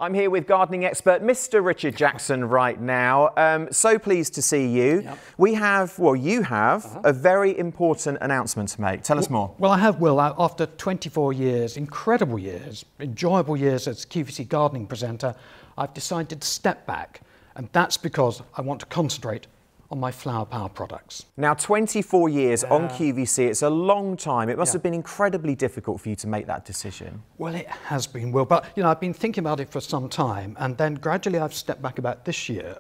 I'm here with gardening expert Mr. Richard Jackson right now. So pleased to see you. Yep. We have, well, you have a very important announcement to make. Tell us more. Well, I have, Will. After 24 years, incredible years, enjoyable years as QVC gardening presenter, I've decided to step back. And that's because I want to concentrate on my flower power products. Now, 24 years on QVC, it's a long time. It must have been incredibly difficult for you to make that decision. Well, it has been, Will, but I've been thinking about it for some time, and then gradually I've stepped back about this year.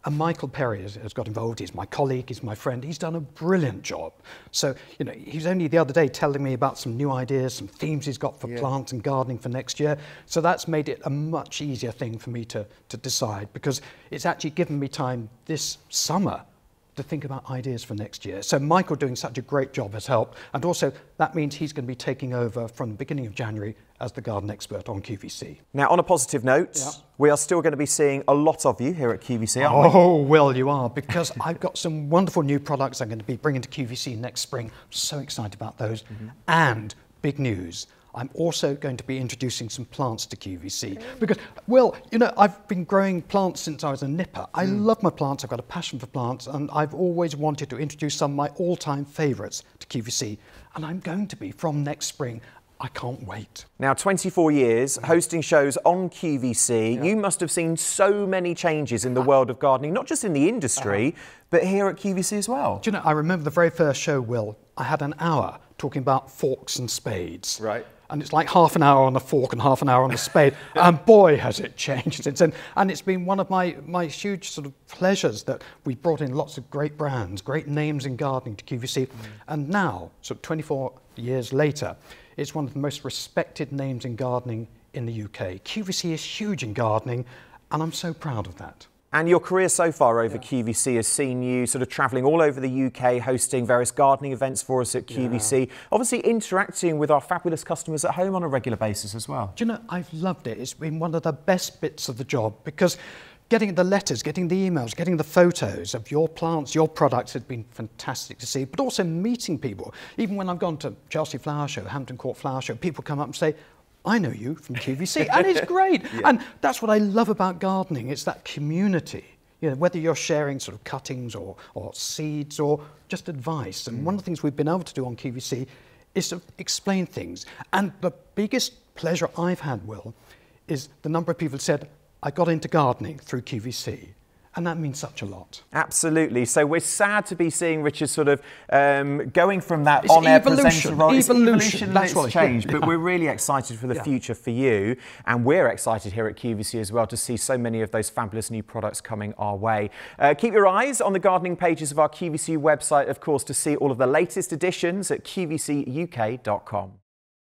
And Michael Perry has got involved. He's my colleague, he's my friend. He's done a brilliant job. So, he was only the other day telling me about some new ideas, some themes he's got for plants and gardening for next year. So that's made it a much easier thing for me to decide, because it's actually given me time this summer to think about ideas for next year. So Michael doing such a great job has helped, and also that means he's going to be taking over from the beginning of January as the garden expert on QVC. Now, on a positive note, we are still going to be seeing a lot of you here at QVC, aren't we? Oh, well, you are, because I've got some wonderful new products I'm going to be bringing to QVC next spring. I'm so excited about those. And big news, I'm also going to be introducing some plants to QVC because, well, I've been growing plants since I was a nipper. I love my plants, I've got a passion for plants, and I've always wanted to introduce some of my all-time favourites to QVC, and I'm going to be from next spring. I can't wait. Now, 24 years hosting shows on QVC, you must have seen so many changes in the world of gardening, not just in the industry, but here at QVC as well. Do you know, I remember the very first show, Will, I had an hour talking about forks and spades. Right. And it's like half an hour on the fork and half an hour on the spade. And boy, has it changed since then. And it's been one of my huge sort of pleasures that we brought in lots of great brands, great names in gardening to QVC. And now, sort of 24 years later, it's one of the most respected names in gardening in the UK. QVC is huge in gardening, and I'm so proud of that. And your career so far over QVC has seen you sort of travelling all over the UK, hosting various gardening events for us at QVC, obviously interacting with our fabulous customers at home on a regular basis as well. Do you know, I've loved it. It's been one of the best bits of the job, because getting the letters, getting the emails, getting the photos of your plants, your products has been fantastic to see, but also meeting people. Even when I've gone to Chelsea Flower Show, Hampton Court Flower Show, people come up and say, I know you from QVC, and it's great. And that's what I love about gardening. It's that community, whether you're sharing sort of cuttings or seeds or just advice. And one of the things we've been able to do on QVC is to explain things. And the biggest pleasure I've had, Will, is the number of people who said, I got into gardening through QVC. And that means such a lot. Absolutely. So we're sad to be seeing Richard sort of going from that on-air presenter role. It's evolution. That's what it's changed. But we're really excited for the future for you. And we're excited here at QVC as well to see so many of those fabulous new products coming our way. Keep your eyes on the gardening pages of our QVC website, of course, to see all of the latest editions at QVCUK.com.